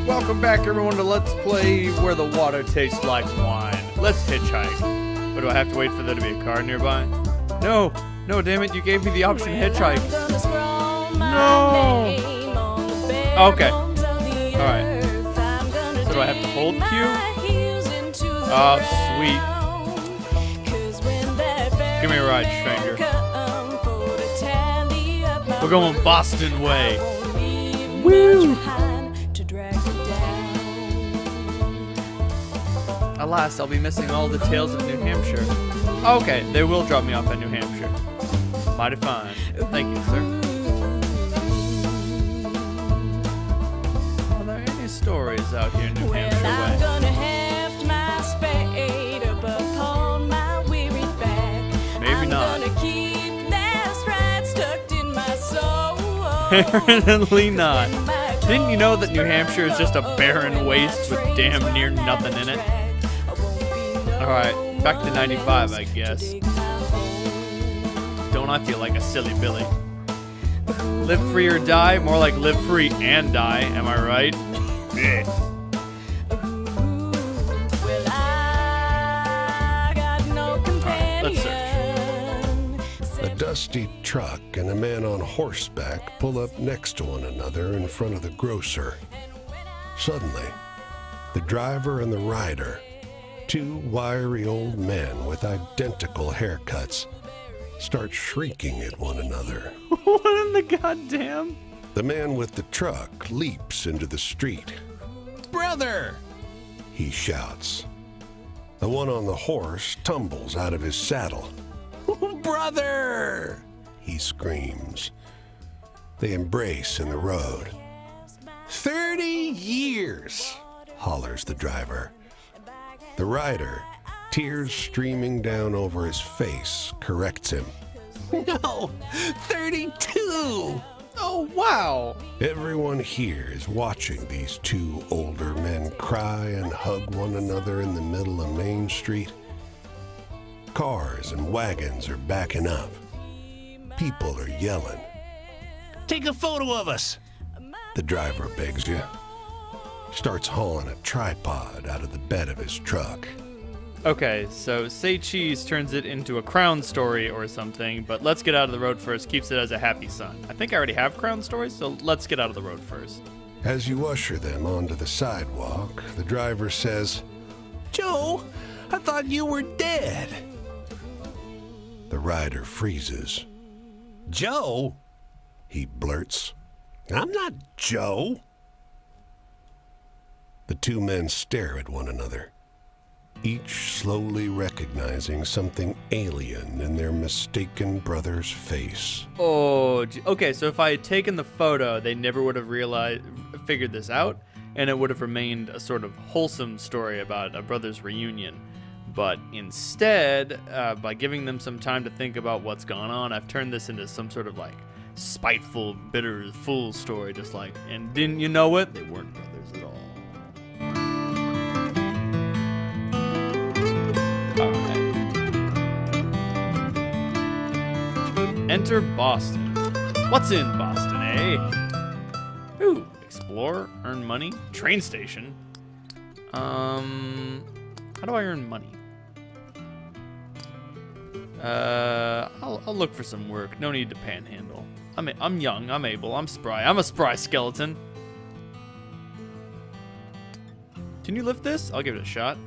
Welcome back, everyone, to Let's Play Where the Water Tastes Like Wine. Let's hitchhike. What, do I have to wait for there to be a car nearby? No, damn it, you gave me the option to hitchhike. No! Okay. Alright. So do I have to hold Q? Oh, sweet. Give me a ride, stranger. We're going Boston way. Woo! Alas, I'll be missing all the tales of New Hampshire. Okay, they will drop me off at New Hampshire. Mighty fine. Thank you, sir. Are there any stories out here in New Hampshire way? I'm gonna heft my spade up upon my weary back. Maybe not. I'm gonna keep that stride stuck in my soul. Apparently not. Didn't you know that New Hampshire is just a barren waste with damn near nothing in it? Alright, back to 95, I guess. Don't I feel like a silly Billy? Live free or die? More like live free and die, am I right? Yeah. Alright, let's search. A dusty truck and a man on horseback pull up next to one another in front of the grocer. Suddenly, the driver and the rider, two wiry old men with identical haircuts, start shrieking at one another. What in the goddamn? The man with the truck leaps into the street. Brother! He shouts. The one on the horse tumbles out of his saddle. Brother! He screams. They embrace in the road. 30 years! Hollers the driver. The rider, tears streaming down over his face, corrects him. No, 32! Oh, wow. Everyone here is watching these two older men cry and hug one another in the middle of Main Street. Cars and wagons are backing up. People are yelling. Take a photo of us! The driver begs you. Starts hauling a tripod out of the bed of his truck. Okay, so Say Cheese turns it into a Crown story or something, but Let's Get Out of the Road First keeps it as a happy son. I think I already have Crown stories, so let's get out of the road first. As you usher them onto the sidewalk, the driver says, Joe, I thought you were dead. The rider freezes. Joe? He blurts. I'm not Joe. The two men stare at one another, each slowly recognizing something alien in their mistaken brother's face. Oh, okay, so if I had taken the photo, they never would have figured this out, and it would have remained a sort of wholesome story about a brother's reunion. But instead, by giving them some time to think about what's gone on, I've turned this into some sort of like spiteful, bitter fool story, just like, and didn't you know it? They weren't brothers at all. Alright. Enter Boston. What's in Boston, eh? Ooh, explore, earn money, train station. How do I earn money? I'll look for some work. No need to panhandle. I'm young, I'm able, I'm spry. I'm a spry skeleton. Can you lift this? I'll give it a shot.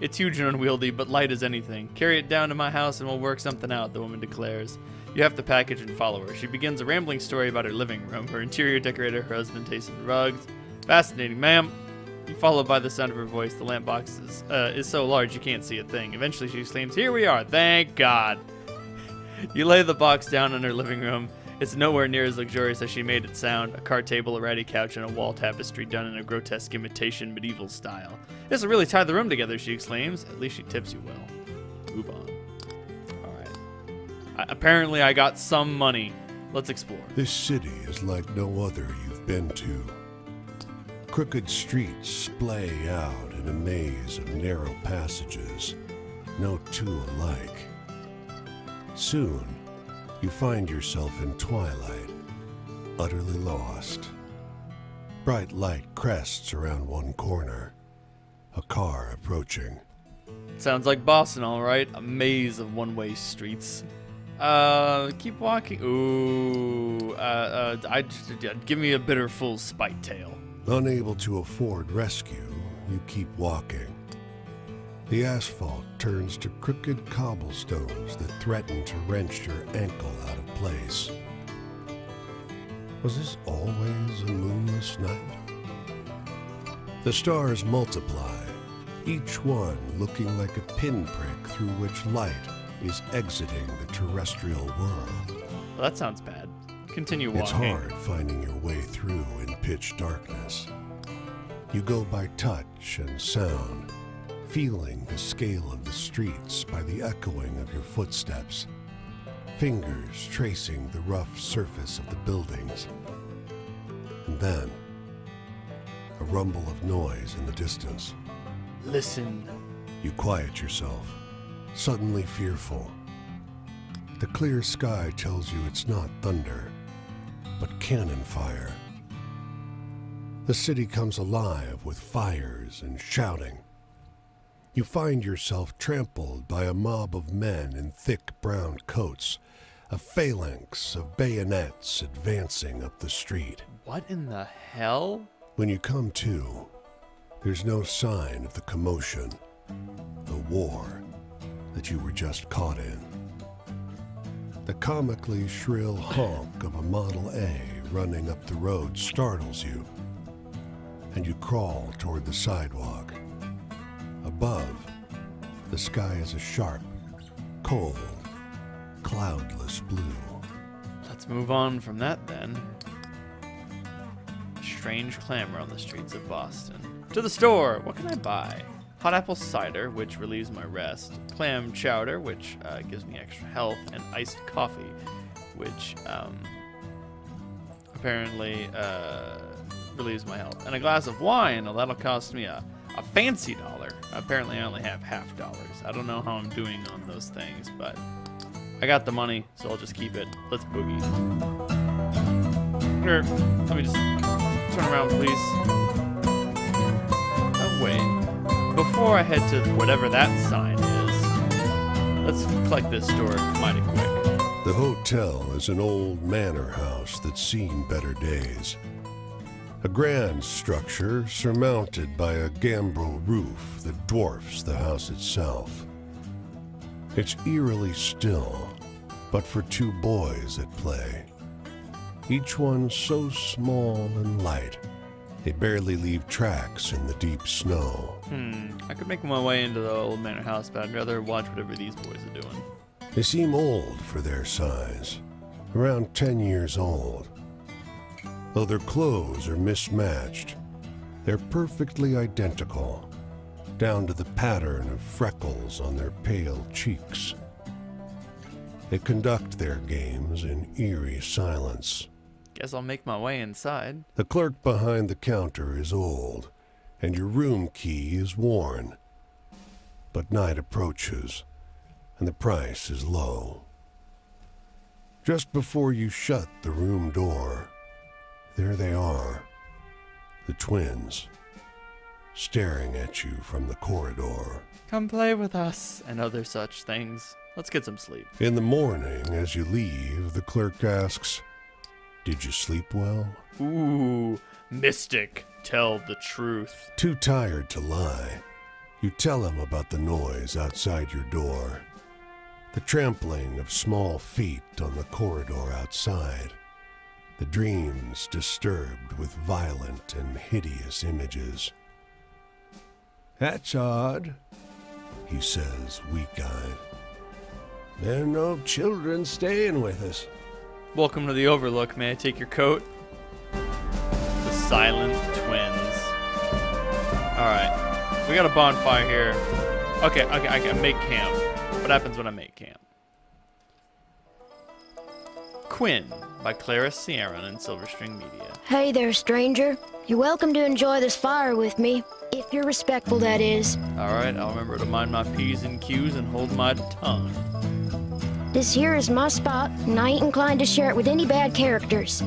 It's huge and unwieldy, but light as anything. Carry it down to my house and we'll work something out, the woman declares. You have to package and follow her. She begins a rambling story about her living room, her interior decorator, her husband tasting rugs. Fascinating, ma'am. Followed by the sound of her voice. The lamp box is so large you can't see a thing. Eventually she exclaims, "Here we are, thank God." You lay the box down in her living room. It's nowhere near as luxurious as she made it sound. A card table, a ratty couch, and a wall tapestry done in a grotesque imitation medieval style. "This will really tie the room together," she exclaims. At least she tips you well. Move on. Alright. Apparently I got some money. Let's explore. This city is like no other you've been to. Crooked streets splay out in a maze of narrow passages, no two alike. Soon, you find yourself in twilight, utterly lost. Bright light crests around one corner. A car approaching. Sounds like Boston, all right. A maze of one-way streets. Keep walking. Ooh. Give me a bitter full spite tail. Unable to afford rescue, you keep walking. The asphalt turns to crooked cobblestones that threaten to wrench your ankle out of place. Was this always a moonless night? The stars multiply, each one looking like a pinprick through which light is exiting the terrestrial world. Well, that sounds bad. Continue walking. It's hard finding your way through in pitch darkness. You go by touch and sound, feeling the scale of the streets by the echoing of your footsteps, fingers tracing the rough surface of the buildings. And then, a rumble of noise in the distance. Listen. You quiet yourself, suddenly fearful. The clear sky tells you it's not thunder, but cannon fire. The city comes alive with fires and shouting. You find yourself trampled by a mob of men in thick brown coats, a phalanx of bayonets advancing up the street. What in the hell? When you come to, there's no sign of the commotion, the war that you were just caught in. The comically shrill honk of a Model A running up the road startles you, and you crawl toward the sidewalk. Above, the sky is a sharp, cold, cloudless blue. Let's move on from that then. Strange clamor on the streets of Boston. To the store! What can I buy? Hot apple cider, which relieves my rest. Clam chowder, which gives me extra health. And iced coffee, which apparently relieves my health. And a glass of wine, well, that'll cost me a fancy $1. Apparently I only have $50. I don't know how I'm doing on those things, but I got the money, so I'll just keep it. Let's boogie. Here, let me just turn around, please. Oh, wait. Before I head to whatever that sign is, let's collect this store mighty quick. The hotel is an old manor house that's seen better days. A grand structure surmounted by a gambrel roof that dwarfs the house itself. It's eerily still, but for two boys at play. Each one so small and light, they barely leave tracks in the deep snow. I could make my way into the old manor house, but I'd rather watch whatever these boys are doing. They seem old for their size, around 10 years old. Though their clothes are mismatched, they're perfectly identical, down to the pattern of freckles on their pale cheeks. They conduct their games in eerie silence. Guess I'll make my way inside. The clerk behind the counter is old, and your room key is worn. But night approaches, and the price is low. Just before you shut the room door, there they are, the twins, staring at you from the corridor. Come play with us, and other such things. Let's get some sleep. In the morning, as you leave, the clerk asks, "Did you sleep well?" Ooh, mystic, tell the truth. Too tired to lie, you tell him about the noise outside your door, the trampling of small feet on the corridor outside, the dreams disturbed with violent and hideous images. "That's odd," he says, weak-eyed. "There are no children staying with us." Welcome to the Overlook. May I take your coat? The Silent Twins. Alright. We got a bonfire here. Okay, I can make camp. What happens when I make camp? Quinn by Clara Sierran and Silverstring Media. Hey there, stranger. You're welcome to enjoy this fire with me. If you're respectful, that is. Alright, I'll remember to mind my P's and Q's and hold my tongue. This here is my spot, and I ain't inclined to share it with any bad characters.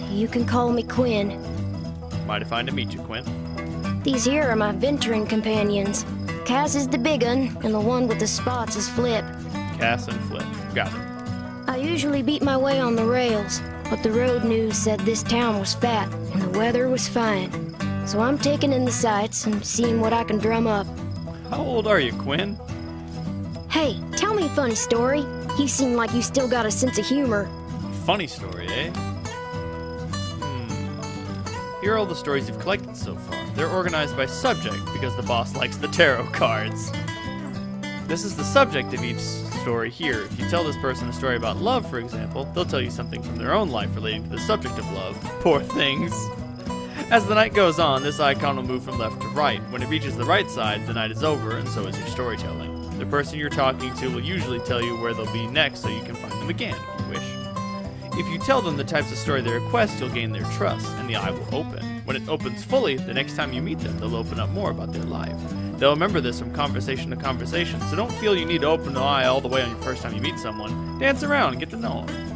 You can call me Quinn. Mighty fine to meet you, Quinn. These here are my venturing companions. Cass is the big un, and the one with the spots is Flip. Cass and Flip. Got it. I usually beat my way on the rails, but the road news said this town was fat and the weather was fine. So I'm taking in the sights and seeing what I can drum up. How old are you, Quinn? Hey, tell me a funny story. You seem like you still got a sense of humor. Funny story, eh? Here are all the stories you've collected so far. They're organized by subject because the boss likes the tarot cards. This is the subject of each story here. If you tell this person a story about love, for example, they'll tell you something from their own life relating to the subject of love. Poor things. As the night goes on, this icon will move from left to right. When it reaches the right side, the night is over, and so is your storytelling. The person you're talking to will usually tell you where they'll be next so you can find them again if you wish. If you tell them the types of story they request, you'll gain their trust, and the eye will open. When it opens fully, the next time you meet them, they'll open up more about their life. They'll remember this from conversation to conversation, so don't feel you need to open the eye all the way on your first time you meet someone. Dance around and get to know them.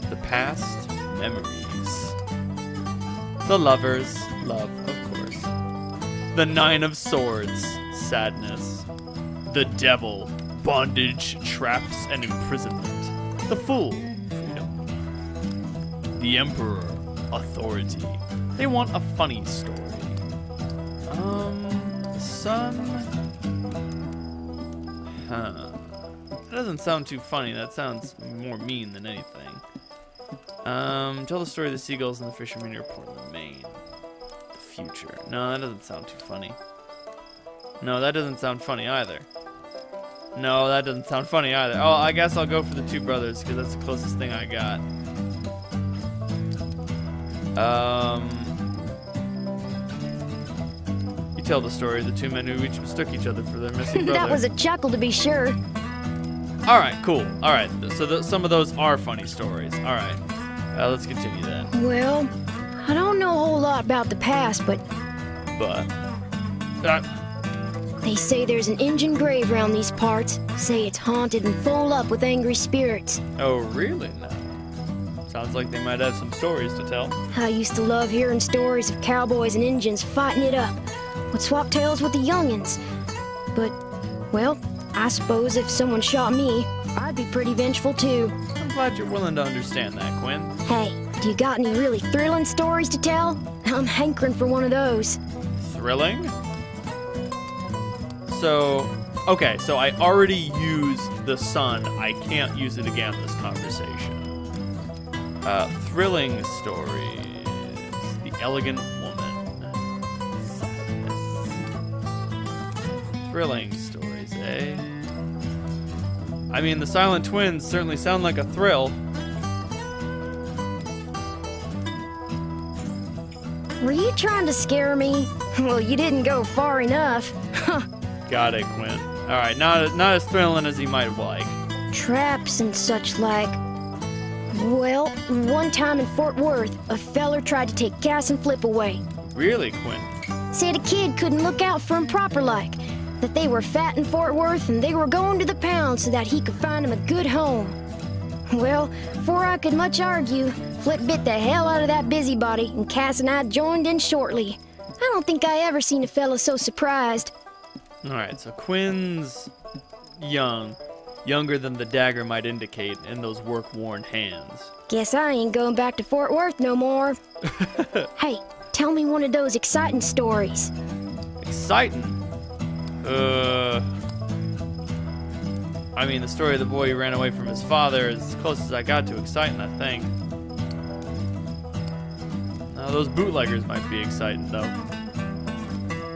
The past memories. The lovers, love, of course. The Nine of Swords, sadness. The Devil, bondage, traps, and imprisonment. The Fool, freedom. The Emperor, authority. They want a funny story. The Sun. That doesn't sound too funny. That sounds more mean than anything. Tell the story of the seagulls and the fishermen near Portland, Maine. The future. No, that doesn't sound too funny. No, that doesn't sound funny either. No, that doesn't sound funny either. Oh, I guess I'll go for the two brothers because that's the closest thing I got. You tell the story of the two men who each mistook each other for their missing brother. That was a chuckle to be sure. All right, cool. All right, so some of those are funny stories. All right, let's continue then. Well, I don't know a whole lot about the past, but they say there's an Injun grave around these parts. Say it's haunted and full up with angry spirits. Oh, really? No. Sounds like they might have some stories to tell. I used to love hearing stories of cowboys and Injuns fighting it up. Would swap tales with the youngins. But, well, I suppose if someone shot me, I'd be pretty vengeful too. I'm glad you're willing to understand that, Quinn. Hey, do you got any really thrilling stories to tell? I'm hankering for one of those. Thrilling? So, okay, so I already used the sun. I can't use it again in this conversation. Thrilling stories. The Elegant Woman. Sadness. Thrilling stories, eh? I mean, the Silent Twins certainly sound like a thrill. Were you trying to scare me? Well, you didn't go far enough. Got it, Quinn. All right, not as thrilling as you might like. Traps and such like. Well, one time in Fort Worth, a feller tried to take Cass and Flip away. Really, Quinn? Said a kid couldn't look out for him proper like. That they were fat in Fort Worth and they were going to the pound so that he could find him a good home. Well, before I could much argue, Flip bit the hell out of that busybody and Cass and I joined in shortly. I don't think I ever seen a fella so surprised. All right, so Quinn's young. Younger than the dagger might indicate in those work-worn hands. Guess I ain't going back to Fort Worth no more. Hey, tell me one of those exciting stories. Exciting? I mean, the story of the boy who ran away from his father is as close as I got to exciting, I think. Now, those bootleggers might be exciting, though.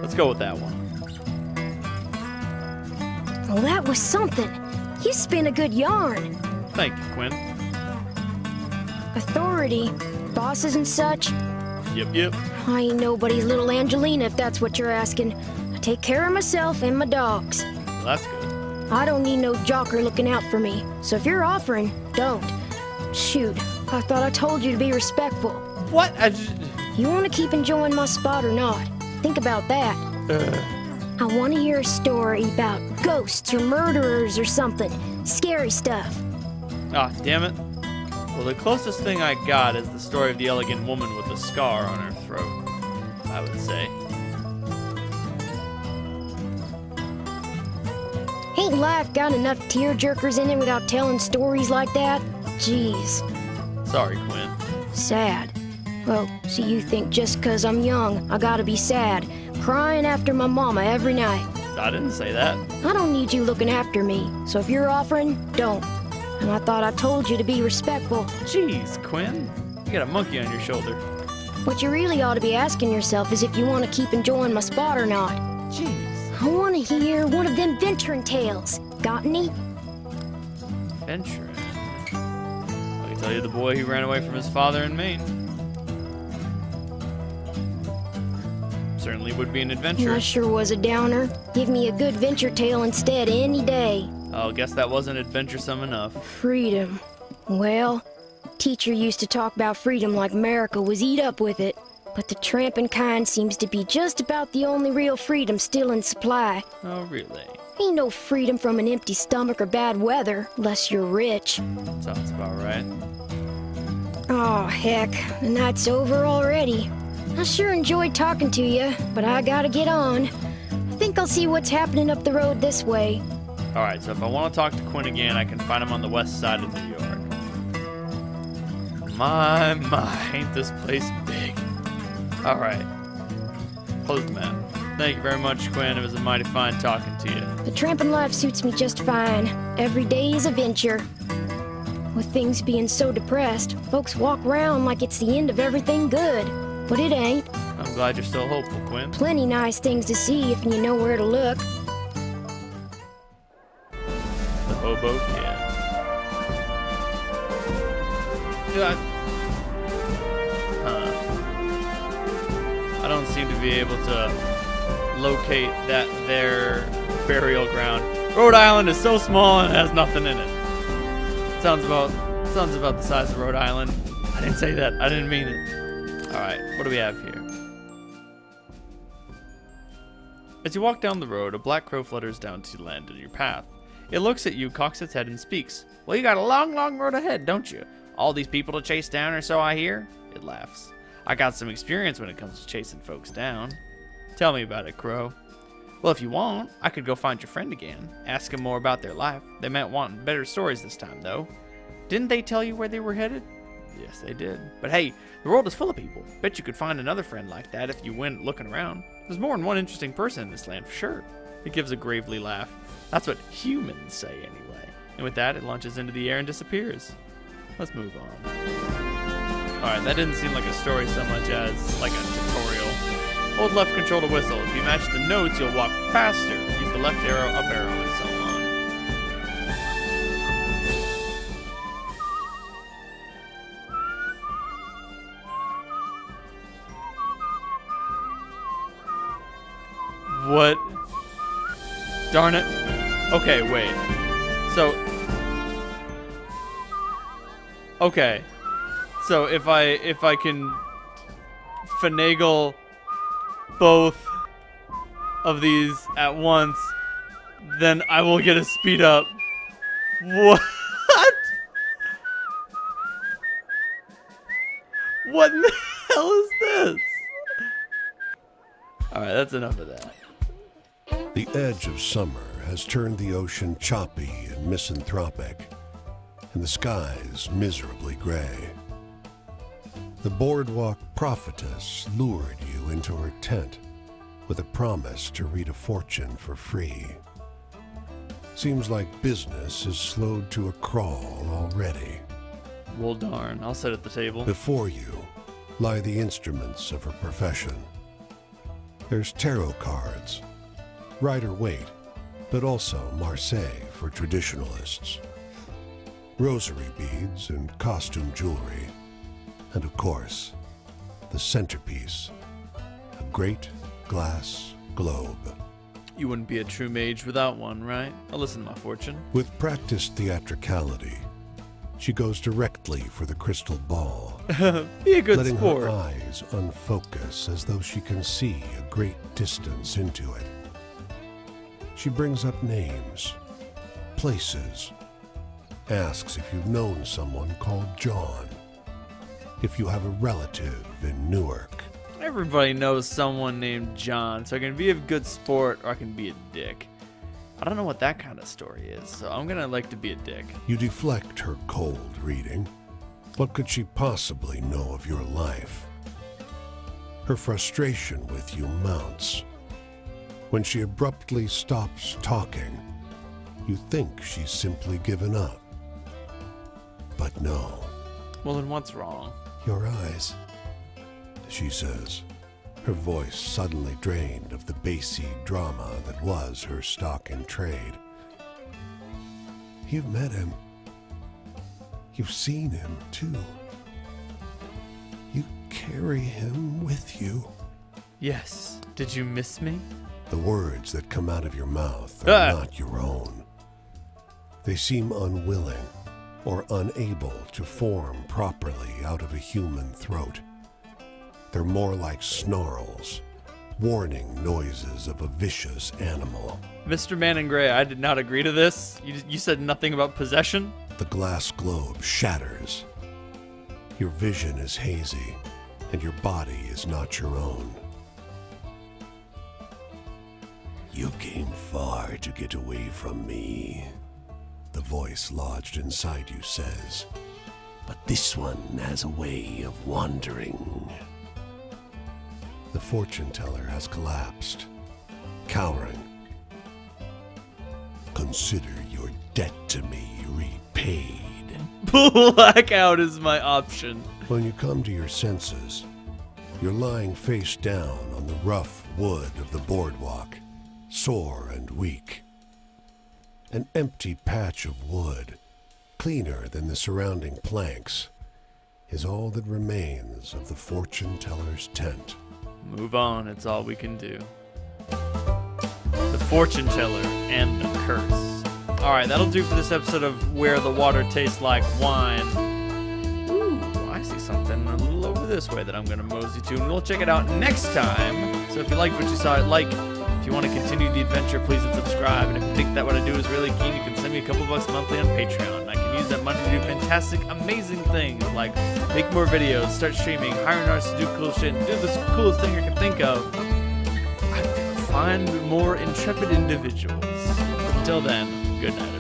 Let's go with that one. Well, that was something. You spin a good yarn. Thank you, Quinn. Authority, bosses and such. Yep. I ain't nobody's little Angelina if that's what you're asking. I take care of myself and my dogs. Well, that's good. I don't need no jocker looking out for me, so if you're offering, don't. Shoot, I thought I told you to be respectful. What? You want to keep enjoying my spot or not? Think about that. I want to hear a story about ghosts or murderers or something. Scary stuff. Ah, damn it. Well, the closest thing I got is the story of the elegant woman with the scar on her throat, I would say. Ain't life got enough tearjerkers in it without telling stories like that? Jeez. Sorry, Quinn. Sad. Well, so you think just 'cause I'm young, I gotta be sad, crying after my mama every night. I didn't say that. I don't need you looking after me, so if you're offering, don't. And I thought I told you to be respectful. Jeez, Quinn. You got a monkey on your shoulder. What you really ought to be asking yourself is if you want to keep enjoying my spot or not. Jeez. I want to hear one of them venturing tales. Got any? Venturing. I can tell you the boy who ran away from his father in Maine. Certainly would be an adventure. That sure was a downer. Give me a good venture tale instead any day. Oh, guess that wasn't adventuresome enough. Freedom. Well, teacher used to talk about freedom like America was eat up with it. But the tramping kind seems to be just about the only real freedom still in supply. Oh, really? Ain't no freedom from an empty stomach or bad weather, unless you're rich. Sounds about right. Oh, heck, the night's over already. I sure enjoyed talking to you, but I gotta get on. I think I'll see what's happening up the road this way. Alright, so if I want to talk to Quinn again, I can find him on the west side of New York. My, ain't this place big. Alright. Close the map. Thank you very much, Quinn. It was a mighty fine talking to you. The tramping life suits me just fine. Every day is a venture. With things being so depressed, folks walk around like it's the end of everything good. But it ain't. I'm glad you're still hopeful, Quinn. Plenty nice things to see if you know where to look. The Hobo Kid. I don't seem to be able to locate their burial ground. Rhode Island is so small and has nothing in it. Sounds about the size of Rhode Island. I didn't say that. I didn't mean it. Alright, what do we have here? As you walk down the road, a black crow flutters down to land in your path. It looks at you, cocks its head, and speaks. Well, you got a long, long road ahead, don't you? All these people to chase down, or so I hear? It laughs. I got some experience when it comes to chasing folks down. Tell me about it, Crow. Well, if you want, I could go find your friend again. Ask them more about their life. They might want better stories this time, though. Didn't they tell you where they were headed? Yes, they did. But hey, the world is full of people. Bet you could find another friend like that if you went looking around. There's more than one interesting person in this land, for sure. It gives a gravely laugh. That's what humans say, anyway. And with that, it launches into the air and disappears. Let's move on. Alright, that didn't seem like a story so much as like a tutorial. Hold left control to whistle. If you match the notes, you'll walk faster. Use the left arrow, up arrow, and so on. What? Darn it. Okay, wait. So... Okay. So if I can finagle both of these at once, then I will get a speed up. What? What in the hell is this? Alright, that's enough of that. The edge of summer has turned the ocean choppy and misanthropic, and the skies miserably gray. The boardwalk prophetess lured you into her tent with a promise to read a fortune for free. Seems like business is slowed to a crawl already. Well, darn, I'll sit at the table. Before you lie the instruments of her profession. There's tarot cards, Rider-Waite, but also Marseille for traditionalists, rosary beads and costume jewelry, and of course, the centerpiece, a great glass globe. You wouldn't be a true mage without one, right? I'll listen to my fortune. With practiced theatricality, she goes directly for the crystal ball, Be a good letting sport. her eyes unfocus as though she can see a great distance into it. She brings up names, places, asks if you've known someone called John, if you have a relative in Newark. Everybody knows someone named John, so I can be a good sport or I can be a dick. I don't know what that kind of story is, so I'm gonna like to be a dick. You deflect her cold reading. What could she possibly know of your life? Her frustration with you mounts. When she abruptly stops talking, you think she's simply given up. But no. Well, then what's wrong? Your eyes, she says, her voice suddenly drained of the bassy drama that was her stock in trade. You've met him. You've seen him, too. You carry him with you. Yes. Did you miss me? The words that come out of your mouth are not your own. They seem unwilling or unable to form properly out of a human throat. They're more like snarls, warning noises of a vicious animal. Mr. Man in Gray, I did not agree to this. You said nothing about possession? The glass globe shatters. Your vision is hazy, and your body is not your own. You came far to get away from me, the voice lodged inside you says. But this one has a way of wandering. The fortune teller has collapsed, cowering. Consider your debt to me repaid. Blackout is my option. When you come to your senses, you're lying face down on the rough wood of the boardwalk, sore and weak. An empty patch of wood, cleaner than the surrounding planks, is all that remains of the fortune teller's tent. Move on, it's all we can do. The fortune teller and the curse. Alright, that'll do for this episode of Where the Water Tastes Like Wine. Ooh, I see something a little over this way that I'm gonna mosey to, and we'll check it out next time. So if you liked what you saw, if you want to continue the adventure, please hit subscribe. And if you think that what I do is really keen, you can send me a couple bucks monthly on Patreon. I can use that money to do fantastic, amazing things like make more videos, start streaming, hire an artist to do cool shit, and do this coolest thing I can think of. Find more intrepid individuals. Until then, good night, everyone.